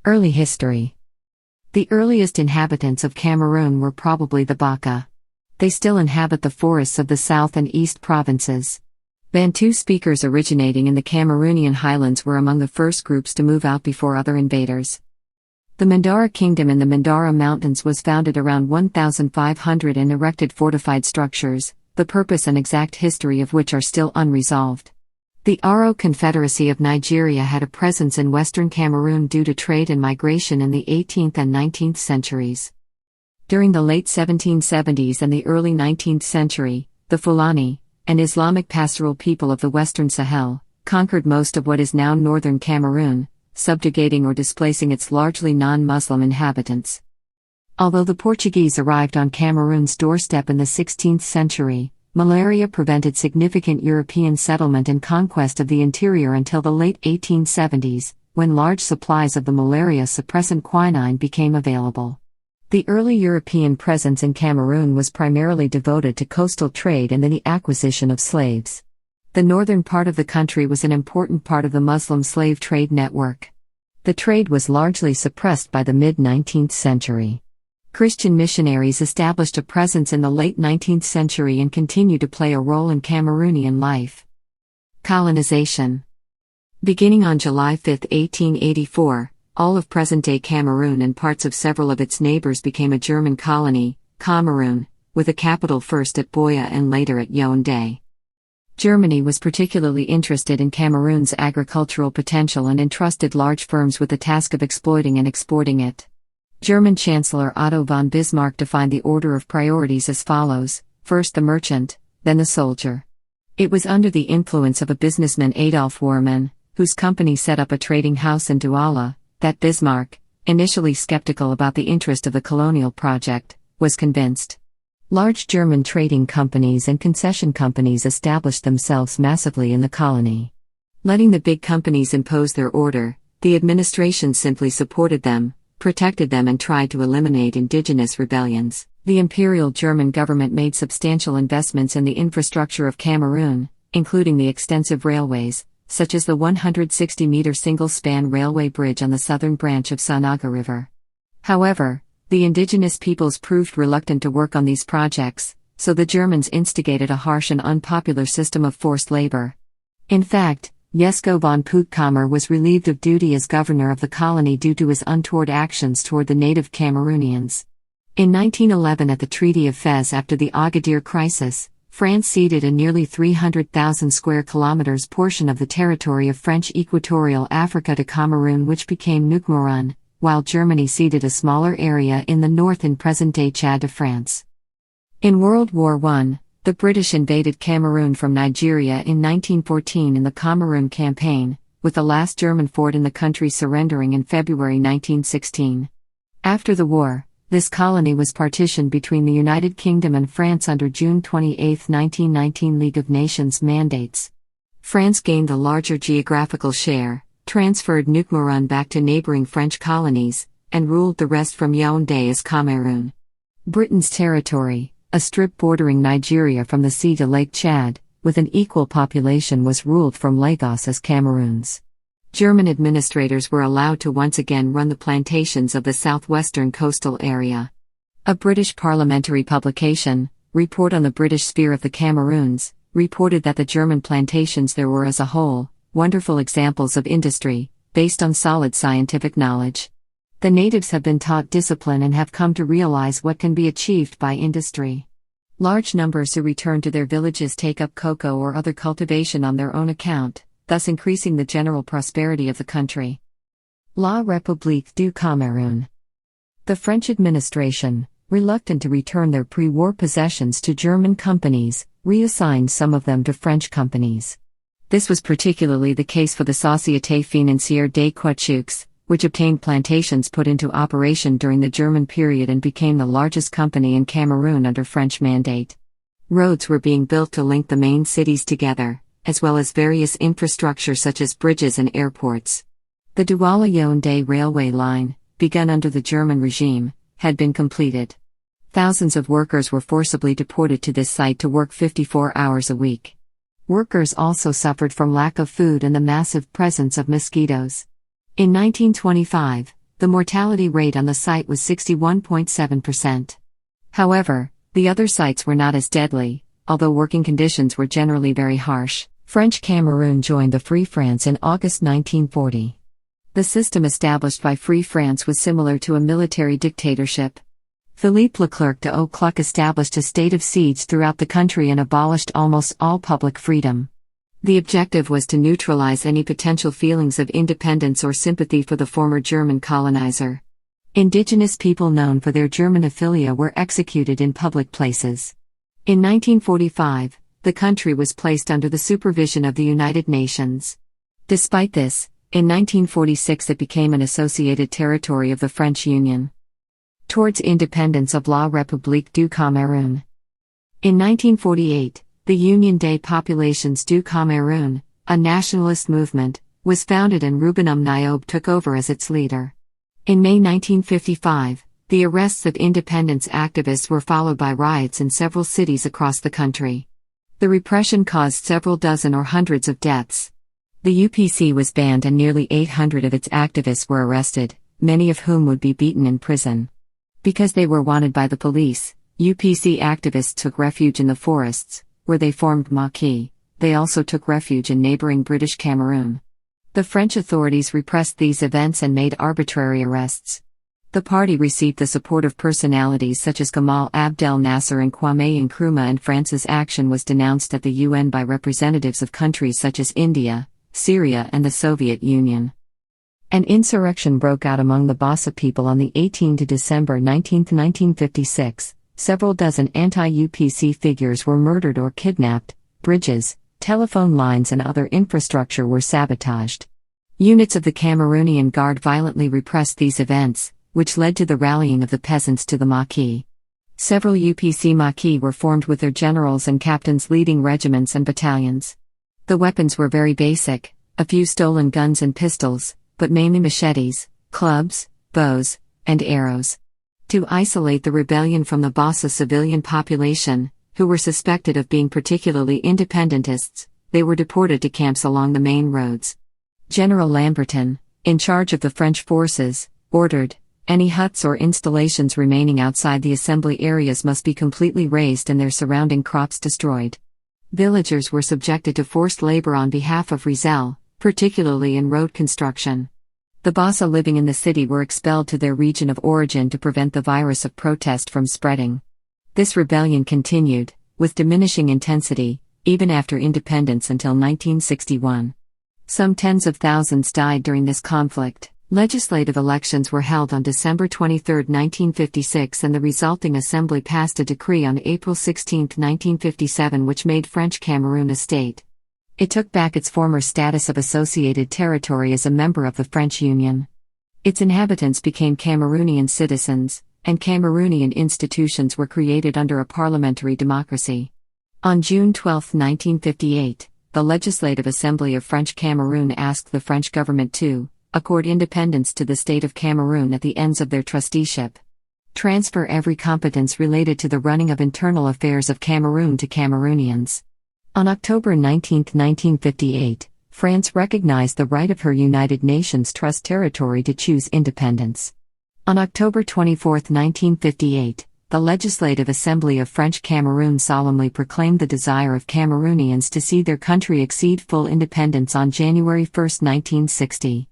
Early history. The earliest inhabitants of Cameroon were probably the Baka. They still inhabit the forests of the south and east provinces. Bantu speakers originating in the Cameroonian highlands were among the first groups to move out before other invaders. The Mandara Kingdom in the Mandara Mountains was founded around 1500 and erected fortified structures, the purpose and exact history of which are still unresolved. The Aro Confederacy of Nigeria had a presence in Western Cameroon due to trade and migration in the 18th and 19th centuries. During the late 1770s and the early 19th century, the Fulani, an Islamic pastoral people of the Western Sahel, conquered most of what is now northern Cameroon, subjugating or displacing its largely non-Muslim inhabitants. Although the Portuguese arrived on Cameroon's doorstep in the 16th century, malaria prevented significant European settlement and conquest of the interior until the late 1870s, when large supplies of the malaria suppressant quinine became available. The early European presence in Cameroon was primarily devoted to coastal trade and the acquisition of slaves. The northern part of the country was an important part of the Muslim slave trade network. The trade was largely suppressed by the mid-19th century. Christian missionaries established a presence in the late 19th century and continue to play a role in Cameroonian life. Colonization. Beginning on July 5, 1884, all of present-day Cameroon and parts of several of its neighbors became a German colony, Cameroon, with a capital first at Biya and later at Yaoundé. Germany was particularly interested in Cameroon's agricultural potential and entrusted large firms with the task of exploiting and exporting it. German Chancellor Otto von Bismarck defined the order of priorities as follows: first the merchant, then the soldier. It was under the influence of a businessman Adolf Warman, whose company set up a trading house in Douala, that Bismarck, initially skeptical about the interest of the colonial project, was convinced. Large German trading companies and concession companies established themselves massively in the colony. Letting the big companies impose their order, the administration simply supported them, protected them and tried to eliminate indigenous rebellions. The Imperial German government made substantial investments in the infrastructure of Cameroon, including the extensive railways, such as the 160-meter single-span railway bridge on the southern branch of Sanaga River. However, the indigenous peoples proved reluctant to work on these projects, so the Germans instigated a harsh and unpopular system of forced labor. In fact, Jesko von Puttkamer was relieved of duty as governor of the colony due to his untoward actions toward the native Cameroonians. In 1911, at the Treaty of Fez, after the Agadir crisis, France ceded a nearly 300,000 square kilometers portion of the territory of French Equatorial Africa to Cameroon, which became Cameroon, while Germany ceded a smaller area in the north in present-day Chad to France. In World War I, the British invaded Cameroon from Nigeria in 1914 in the Cameroon Campaign, with the last German fort in the country surrendering in February 1916. After the war, this colony was partitioned between the United Kingdom and France under June 28, 1919 League of Nations mandates. France gained the larger geographical share, transferred Cameroon back to neighboring French colonies, and ruled the rest from Yaoundé as Cameroon. Britain's territory, a strip bordering Nigeria from the sea to Lake Chad, with an equal population, was ruled from Lagos as Cameroon's. German administrators were allowed to once again run the plantations of the southwestern coastal area. A British parliamentary publication, Report on the British Sphere of the Cameroons, reported that the German plantations there were as a whole wonderful examples of industry, based on solid scientific knowledge. The natives have been taught discipline and have come to realize what can be achieved by industry. Large numbers who return to their villages take up cocoa or other cultivation on their own account, thus increasing the general prosperity of the country. La République du Cameroun. The French administration, reluctant to return their pre-war possessions to German companies, reassigned some of them to French companies. This was particularly the case for the Société Financière des Caoutchoucs, which obtained plantations put into operation during the German period and became the largest company in Cameroon under French mandate. Roads were being built to link the main cities together, as well as various infrastructure such as bridges and airports. The Douala-Yaoundé railway line, begun under the German regime, had been completed. Thousands of workers were forcibly deported to this site to work 54 hours a week. Workers also suffered from lack of food and the massive presence of mosquitoes. In 1925, The mortality rate on the site was 61.7%. However, the other sites were not as deadly, although working conditions were generally very harsh. French Cameroon joined the Free France in August 1940. The system established by Free France was similar to a military dictatorship. Philippe Leclerc de Oclerc established a state of siege throughout the country and abolished almost all public freedom. The objective was to neutralize any potential feelings of independence or sympathy for the former German colonizer. Indigenous people known for their Germanophilia were executed in public places. In 1945, the country was placed under the supervision of the United Nations. Despite this, in 1946 it became an associated territory of the French Union. Towards independence of La République du Cameroun. In 1948, the Union des Populations du Cameroun, a nationalist movement, was founded and Rubenum Niobe took over as its leader. In May 1955, the arrests of independence activists were followed by riots in several cities across the country. The repression caused several dozen or hundreds of deaths. The UPC was banned and nearly 800 of its activists were arrested, many of whom would be beaten in prison. Because they were wanted by the police, UPC activists took refuge in the forests, where they formed maquis. They also took refuge in neighboring British Cameroon. The French authorities repressed these events and made arbitrary arrests. The party received the support of personalities such as Gamal Abdel Nasser and Kwame Nkrumah, and France's action was denounced at the UN by representatives of countries such as India, Syria and the Soviet Union. An insurrection broke out among the Bassa people on the 18th of December 1956. Several dozen anti-UPC figures were murdered or kidnapped, bridges, telephone lines and other infrastructure were sabotaged. Units of the Cameroonian Guard violently repressed these events, which led to the rallying of the peasants to the maquis. Several UPC maquis were formed with their generals and captains leading regiments and battalions. The weapons were very basic, a few stolen guns and pistols, but mainly machetes, clubs, bows, and arrows. To isolate the rebellion from the Bassa civilian population, who were suspected of being particularly independentists, they were deported to camps along the main roads. General Lamberton, in charge of the French forces, ordered, any huts or installations remaining outside the assembly areas must be completely razed and their surrounding crops destroyed. Villagers were subjected to forced labor on behalf of Rizal, particularly in road construction. The Bassa living in the city were expelled to their region of origin to prevent the virus of protest from spreading. This rebellion continued, with diminishing intensity, even after independence until 1961. Some tens of thousands died during this conflict. Legislative elections were held on December 23, 1956, and the resulting assembly passed a decree on April 16, 1957, which made French Cameroon a state. It took back its former status of associated territory as a member of the French Union. Its inhabitants became Cameroonian citizens, and Cameroonian institutions were created under a parliamentary democracy. On June 12, 1958, the Legislative Assembly of French Cameroon asked the French government to accord independence to the state of Cameroon at the ends of their trusteeship. Transfer every competence related to the running of internal affairs of Cameroon to Cameroonians. On October 19, 1958, France recognized the right of her United Nations Trust territory to choose independence. On October 24, 1958, the Legislative Assembly of French Cameroon solemnly proclaimed the desire of Cameroonians to see their country exceed full independence on January 1, 1960.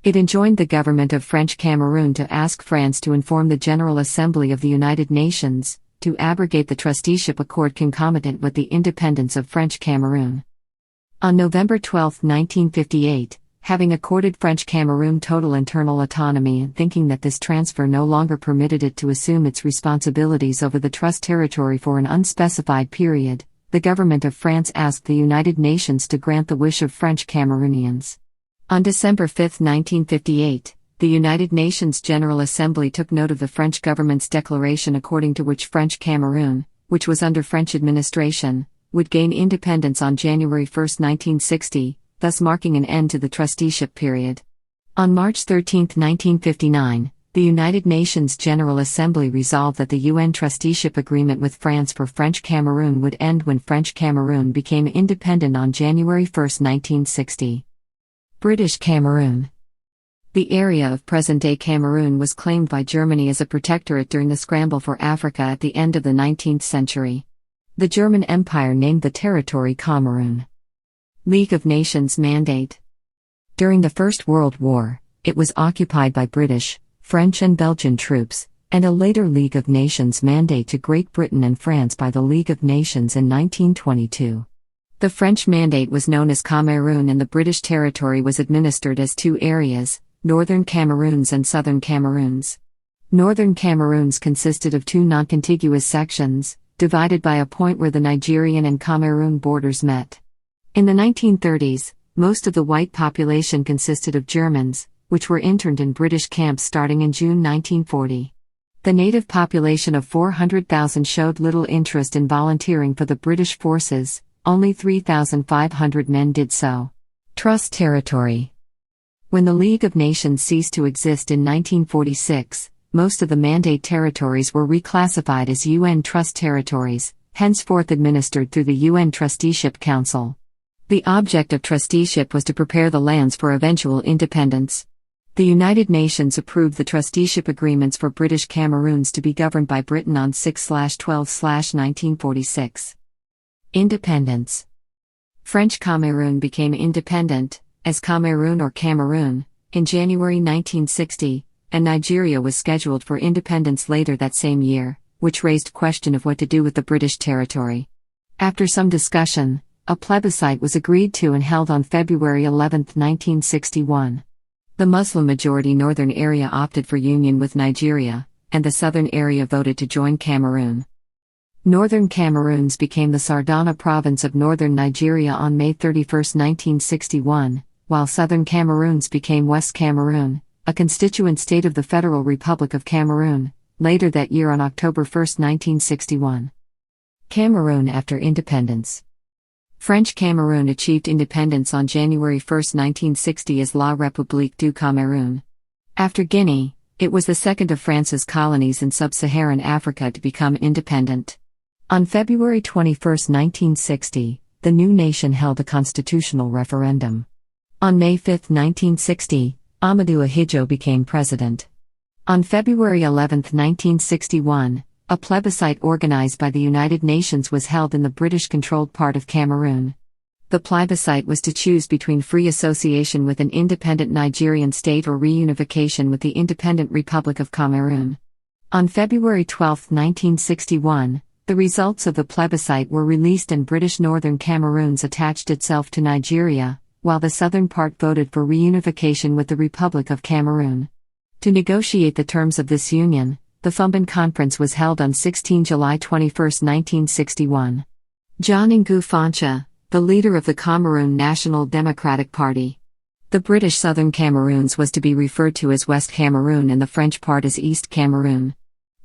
It enjoined the government of French Cameroon to ask France to inform the General Assembly of the United Nations, to abrogate the trusteeship accord concomitant with the independence of French Cameroon. On November 12, 1958, having accorded French Cameroon total internal autonomy and thinking that this transfer no longer permitted it to assume its responsibilities over the trust territory for an unspecified period, the government of France asked the United Nations to grant the wish of French Cameroonians. On December 5, 1958, the United Nations General Assembly took note of the French government's declaration according to which French Cameroon, which was under French administration, would gain independence on January 1, 1960, thus marking an end to the trusteeship period. On March 13, 1959, the United Nations General Assembly resolved that the UN trusteeship agreement with France for French Cameroon would end when French Cameroon became independent on January 1, 1960. British Cameroon. The area of present-day Cameroon was claimed by Germany as a protectorate during the scramble for Africa at the end of the 19th century. The German Empire named the territory Cameroon. League of Nations Mandate. During the First World War, it was occupied by British, French and Belgian troops, and a later League of Nations mandate to Great Britain and France by the League of Nations in 1922. The French mandate was known as Cameroon and the British territory was administered as two areas, Northern Cameroons and Southern Cameroons. Northern Cameroons consisted of two non-contiguous sections, divided by a point where the Nigerian and Cameroon borders met. In the 1930s, most of the white population consisted of Germans, which were interned in British camps starting in June 1940. The native population of 400,000 showed little interest in volunteering for the British forces, only 3,500 men did so. Trust territory. When the League of Nations ceased to exist in 1946, most of the Mandate territories were reclassified as UN Trust territories, henceforth administered through the UN Trusteeship Council. The object of trusteeship was to prepare the lands for eventual independence. The United Nations approved the trusteeship agreements for British Cameroons to be governed by Britain on 6/12/1946. Independence. French Cameroon became independent, as Cameroon or Cameroon, in January 1960, and Nigeria was scheduled for independence later that same year, which raised question of what to do with the British territory. After some discussion, a plebiscite was agreed to and held on February 11, 1961. The Muslim-majority northern area opted for union with Nigeria, and the southern area voted to join Cameroon. Northern Cameroons became the Sardana province of northern Nigeria on May 31, 1961, while southern Cameroons became West Cameroon, a constituent state of the Federal Republic of Cameroon, later that year on October 1, 1961. Cameroon after independence. French Cameroon achieved independence on January 1, 1960 as La République du Cameroun. After Guinea, it was the second of France's colonies in sub-Saharan Africa to become independent. On February 21, 1960, the new nation held a constitutional referendum. On May 5, 1960, Amadou Ahidjo became president. On February 11, 1961, a plebiscite organized by the United Nations was held in the British-controlled part of Cameroon. The plebiscite was to choose between free association with an independent Nigerian state or reunification with the independent Republic of Cameroon. On February 12, 1961, the results of the plebiscite were released and British Northern Cameroons attached itself to Nigeria, while the southern part voted for reunification with the Republic of Cameroon. To negotiate the terms of this union, the Fumban Conference was held on 16 July 21, 1961. John Ngou Fancha, the leader of the Cameroon National Democratic Party. The British Southern Cameroons was to be referred to as West Cameroon and the French part as East Cameroon.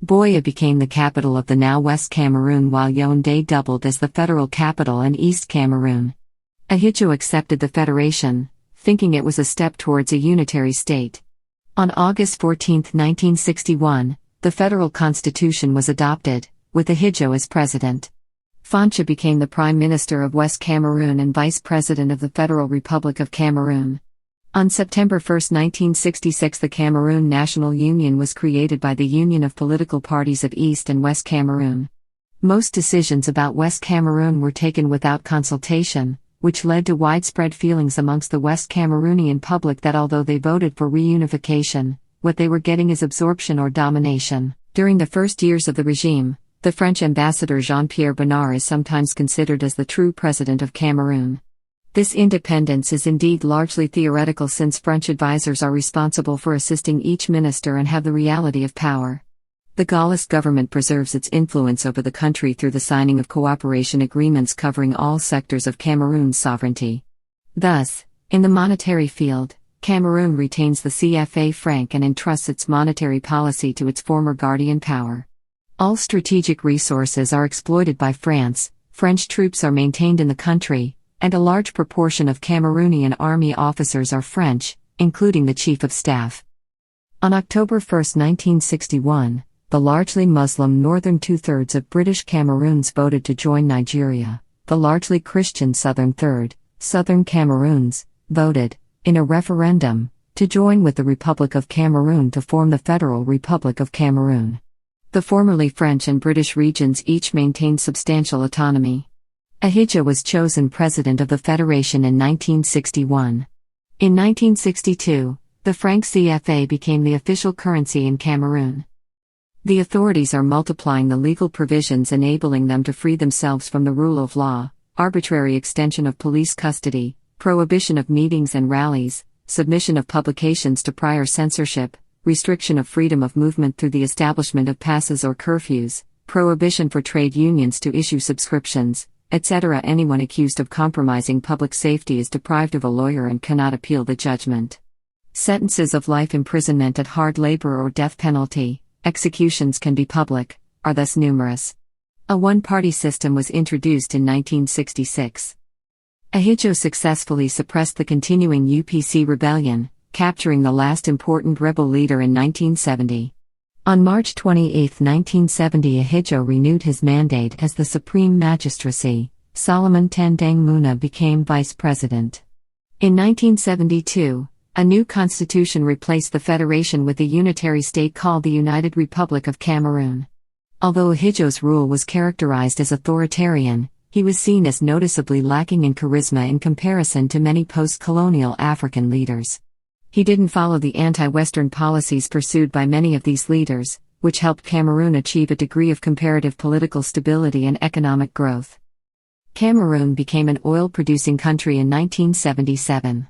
Biya became the capital of the now West Cameroon while Yaoundé doubled as the federal capital and East Cameroon. Ahidjo accepted the federation, thinking it was a step towards a unitary state. On August 14, 1961, the federal constitution was adopted, with Ahidjo as president. Fancha became the Prime Minister of West Cameroon and Vice President of the Federal Republic of Cameroon. On September 1, 1966, the Cameroon National Union was created by the Union of Political Parties of East and West Cameroon. Most decisions about West Cameroon were taken without consultation, which led to widespread feelings amongst the West Cameroonian public that although they voted for reunification, what they were getting is absorption or domination. During the first years of the regime, the French ambassador Jean-Pierre Bernard is sometimes considered as the true president of Cameroon. This independence is indeed largely theoretical since French advisors are responsible for assisting each minister and have the reality of power. The Gaullist government preserves its influence over the country through the signing of cooperation agreements covering all sectors of Cameroon's sovereignty. Thus, in the monetary field, Cameroon retains the CFA franc and entrusts its monetary policy to its former guardian power. All strategic resources are exploited by France, French troops are maintained in the country, and a large proportion of Cameroonian army officers are French, including the Chief of Staff. On October 1, 1961, the largely Muslim northern two-thirds of British Cameroons voted to join Nigeria. The largely Christian southern third, Southern Cameroons, voted, in a referendum, to join with the Republic of Cameroon to form the Federal Republic of Cameroon. The formerly French and British regions each maintained substantial autonomy. Ahidjo was chosen president of the federation in 1961. In 1962, the franc CFA became the official currency in Cameroon. The authorities are multiplying the legal provisions enabling them to free themselves from the rule of law, arbitrary extension of police custody, prohibition of meetings and rallies, submission of publications to prior censorship, restriction of freedom of movement through the establishment of passes or curfews, prohibition for trade unions to issue subscriptions, etc. Anyone accused of compromising public safety is deprived of a lawyer and cannot appeal the judgment. Sentences of life imprisonment at hard labor or death penalty, executions can be public, are thus numerous. A one-party system was introduced in 1966. Ahidjo successfully suppressed the continuing UPC rebellion, capturing the last important rebel leader in 1970. On March 28, 1970, Ahidjo renewed his mandate as the Supreme Magistracy. Solomon Tandang Muna became vice president. In 1972, a new constitution replaced the federation with a unitary state called the United Republic of Cameroon. Although Ahidjo's rule was characterized as authoritarian, he was seen as noticeably lacking in charisma in comparison to many post-colonial African leaders. He didn't follow the anti-Western policies pursued by many of these leaders, which helped Cameroon achieve a degree of comparative political stability and economic growth. Cameroon became an oil-producing country in 1977.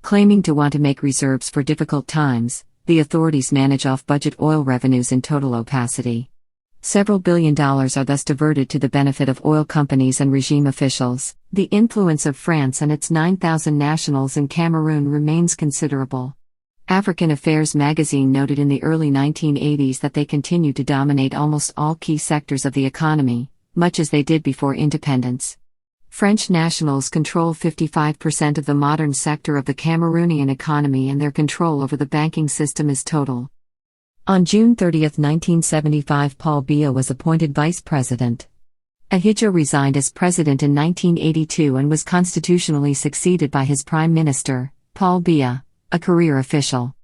Claiming to want to make reserves for difficult times, the authorities manage off-budget oil revenues in total opacity. Several $1 billion are thus diverted to the benefit of oil companies and regime officials. The influence of France and its 9,000 nationals in Cameroon remains considerable. African Affairs magazine noted in the early 1980s that they continue to dominate almost all key sectors of the economy, much as they did before independence. French nationals control 55% of the modern sector of the Cameroonian economy, and their control over the banking system is total. On June 30, 1975, Paul Biya was appointed vice president. Ahidjo resigned as president in 1982 and was constitutionally succeeded by his prime minister, Paul Biya, a career official.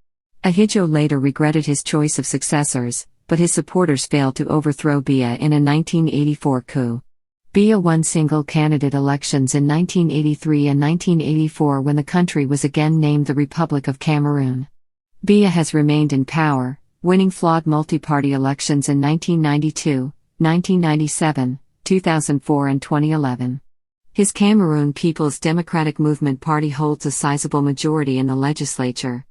Ahidjo later regretted his choice of successors, but his supporters failed to overthrow Biya in a 1984 coup. Biya won single-candidate elections in 1983 and 1984 when the country was again named the Republic of Cameroon. Biya has remained in power, winning flawed multi-party elections in 1992, 1997, 2004 and 2011. His Cameroon People's Democratic Movement Party holds a sizable majority in the legislature.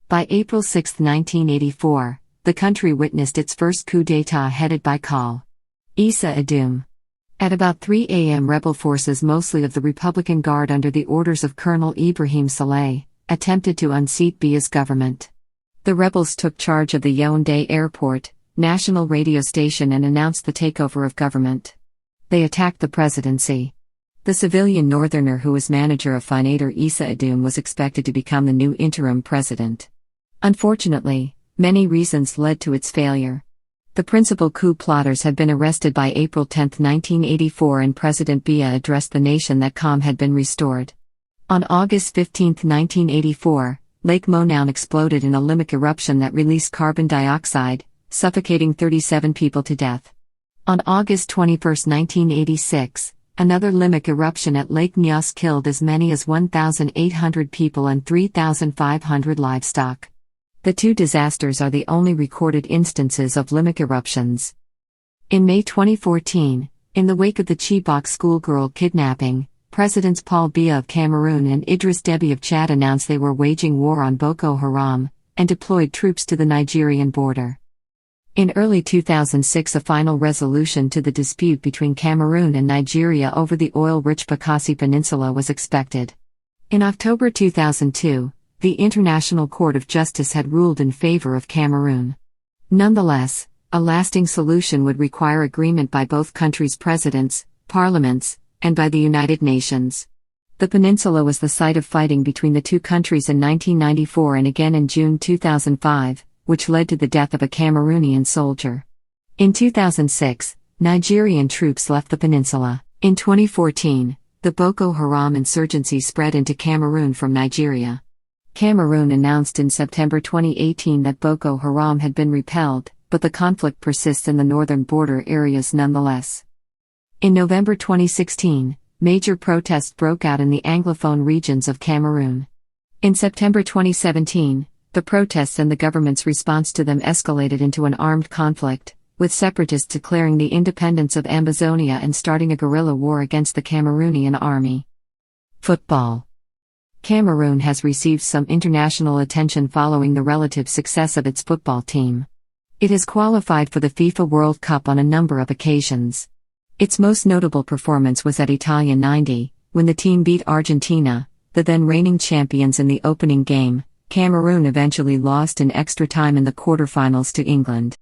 By April 6, 1984, the country witnessed its first coup d'état headed by Col. Issa Adum. At about 3 a.m., rebel forces, mostly of the Republican Guard under the orders of Colonel Ibrahim Saleh, attempted to unseat Biya's government. The rebels took charge of the Yaoundé Airport, national radio station, and announced the takeover of government. They attacked the presidency. The civilian northerner who was manager of Finader Issa Adum was expected to become the new interim president. Unfortunately, many reasons led to its failure. The principal coup plotters had been arrested by April 10, 1984, and President Biya addressed the nation that calm had been restored. On August 15, 1984, Lake Monoun exploded in a limbic eruption that released carbon dioxide, suffocating 37 people to death. On August 21, 1986, another limbic eruption at Lake Nyos killed as many as 1,800 people and 3,500 livestock. The two disasters are the only recorded instances of limbic eruptions. In May 2014, in the wake of the Chibok schoolgirl kidnapping, Presidents Paul Biya of Cameroon and Idriss Déby of Chad announced they were waging war on Boko Haram, and deployed troops to the Nigerian border. In early 2006, a final resolution to the dispute between Cameroon and Nigeria over the oil-rich Bakassi Peninsula was expected. In October 2002, the International Court of Justice had ruled in favor of Cameroon. Nonetheless, a lasting solution would require agreement by both countries' presidents, parliaments, and by the United Nations. The peninsula was the site of fighting between the two countries in 1994 and again in June 2005, which led to the death of a Cameroonian soldier. In 2006, Nigerian troops left the peninsula. In 2014, the Boko Haram insurgency spread into Cameroon from Nigeria. Cameroon announced in September 2018 that Boko Haram had been repelled, but the conflict persists in the northern border areas nonetheless. In November 2016, major protests broke out in the Anglophone regions of Cameroon. In September 2017, the protests and the government's response to them escalated into an armed conflict, with separatists declaring the independence of Ambazonia and starting a guerrilla war against the Cameroonian army. Football. Cameroon has received some international attention following the relative success of its football team. It has qualified for the FIFA World Cup on a number of occasions. Its most notable performance was at Italia 90, when the team beat Argentina, the then reigning champions, in the opening game. Cameroon eventually lost in extra time in the quarterfinals to England.